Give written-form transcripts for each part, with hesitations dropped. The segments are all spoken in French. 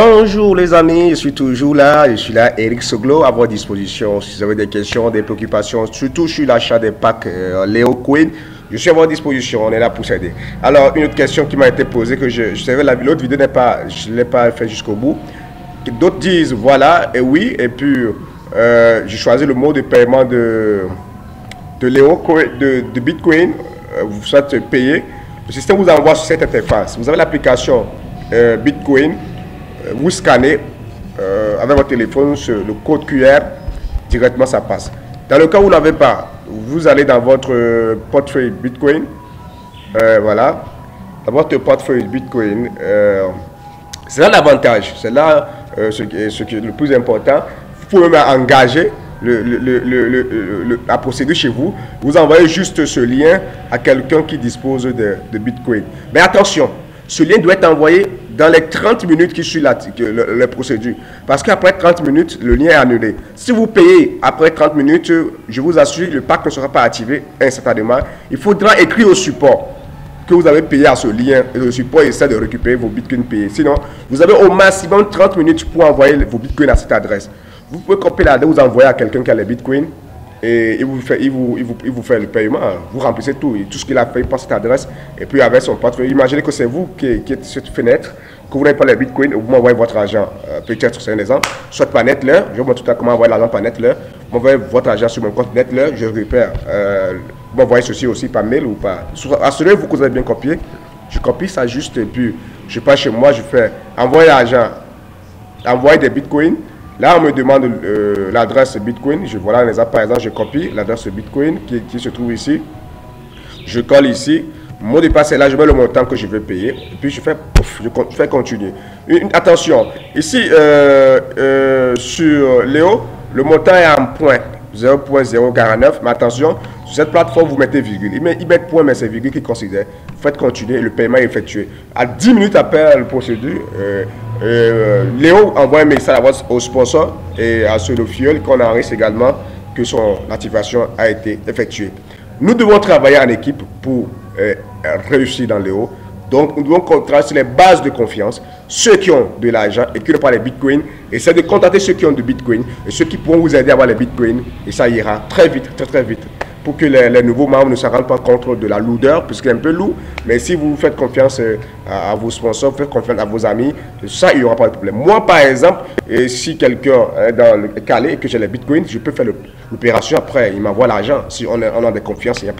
Bonjour les amis, je suis toujours là, je suis là, Eric Soglo, à votre disposition. Si vous avez des questions, des préoccupations, surtout sur l'achat des packs Léo Queen, je suis à votre disposition, on est là pour s'aider. Alors, une autre question qui m'a été posée, que je savais, l'autre vidéo je ne l'ai pas fait jusqu'au bout. D'autres disent, voilà, et oui, et puis j'ai choisi le mot de paiement de Léo, de Bitcoin, vous souhaitez payer. Le système vous envoie sur cette interface. Vous avez l'application Bitcoin. Vous scannez avec votre téléphone le code QR, directement ça passe. Dans le cas où vous ne l'avez pas, vous allez dans votre portefeuille Bitcoin, voilà, dans votre portefeuille Bitcoin, c'est là l'avantage, c'est là ce qui est le plus important. Vous pouvez même engager la procédure chez vous, vous envoyez juste ce lien à quelqu'un qui dispose de Bitcoin. Mais attention, ce lien doit être envoyé dans les 30 minutes qui suivent la procédure. Parce qu'après 30 minutes, le lien est annulé. Si vous payez après 30 minutes, je vous assure, le pack ne sera pas activé instantanément. Il faudra écrire au support que vous avez payé à ce lien. Et le support essaie de récupérer vos bitcoins payés. Sinon, vous avez au maximum 30 minutes pour envoyer vos bitcoins à cette adresse. Vous pouvez copier l'adresse, vous envoyer à quelqu'un qui a les bitcoins. Et il vous fait le paiement, vous remplissez tout ce qu'il a fait par cette adresse, et puis avec son portefeuille. Imaginez que c'est vous qui êtes cette fenêtre, que vous n'avez pas les bitcoins, vous m'envoyez votre argent, peut-être c'est un exemple, soit par Netleur, je vous montre tout à comment envoyer l'argent par Netleur, vous m'envoyez votre argent sur mon compte Netleur, je récupère, vous m'envoyez ceci aussi par mail ou pas. Assurez-vous que vous avez bien copié, je copie ça juste, et puis je passe chez moi, je fais envoyer l'argent, envoyer des bitcoins. Là, on me demande l'adresse Bitcoin. Voilà un exemple. Par exemple, je copie l'adresse Bitcoin qui se trouve ici. Je colle ici. Mon mot de passe est là. Je mets le montant que je veux payer. Et puis, je fais, pouf, je fais continuer. Attention. Ici, sur Léo, le montant est en point 0.049. Mais attention, sur cette plateforme, vous mettez virgule. Ils mettent point, mais c'est virgule qu'ils considèrent. Vous faites continuer et le paiement est effectué. À 10 minutes après la procédure, Léo envoie un message au sponsor et à ceux de Fuel qu'on enregistre également que son activation a été effectuée. Nous devons travailler en équipe pour réussir dans Léo. Donc, nous devons travailler sur les bases de confiance. Ceux qui ont de l'argent et qui n'ont pas les bitcoins, essayez de contacter ceux qui ont de bitcoins et ceux qui pourront vous aider à avoir les bitcoins. Et ça ira très vite, très vite. Pour que les nouveaux membres ne se rendent pas compte de la lourdeur, puisqu'il est un peu lourd. Mais si vous faites confiance à vos sponsors, vous faites confiance à vos amis, ça, il n'y aura pas de problème. Moi, par exemple, si quelqu'un est dans le Calais et que j'ai les bitcoins, je peux faire l'opération après. Il m'envoie l'argent. Si on a de confiance, il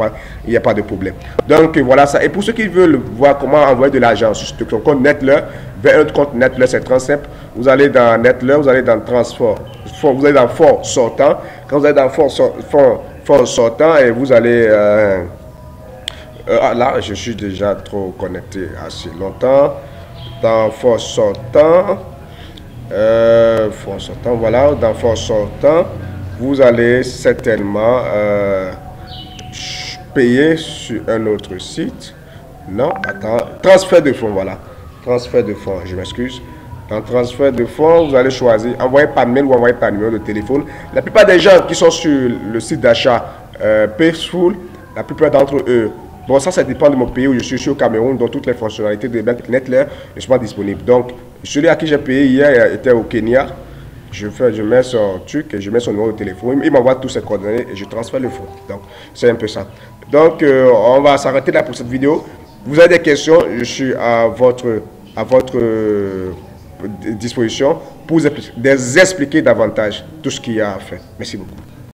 n'y a pas de problème. Donc, voilà ça. Et pour ceux qui veulent voir comment envoyer de l'argent sur son compte Netleur, vers un autre compte Netleur, c'est très simple. Vous allez dans Netleur, vous allez dans Transfert, vous allez dans Fonds sortant. Quand vous allez dans Fonds sortant et vous allez là je suis déjà trop connecté assez longtemps dans Fonds sortant, voilà, dans Fonds sortant vous allez certainement payer sur un autre site. Non, attends, transfert de fonds, voilà, transfert de fonds, je m'excuse. Dans transfert de fonds, vous allez choisir envoyer par mail ou envoyer par numéro de téléphone. La plupart des gens qui sont sur le site d'achat Payful, la plupart d'entre eux, bon ça dépend de mon pays où je suis au Cameroun, dont toutes les fonctionnalités de Netleur ne sont pas disponibles. Donc celui à qui j'ai payé hier était au Kenya. Je mets son truc et je mets son numéro de téléphone. Il m'envoie tous ses coordonnées et je transfère le fonds. Donc c'est un peu ça. Donc on va s'arrêter là pour cette vidéo. Vous avez des questions, je suis à votre disposition pour vous expliquer davantage tout ce qu'il y a à faire. Merci beaucoup.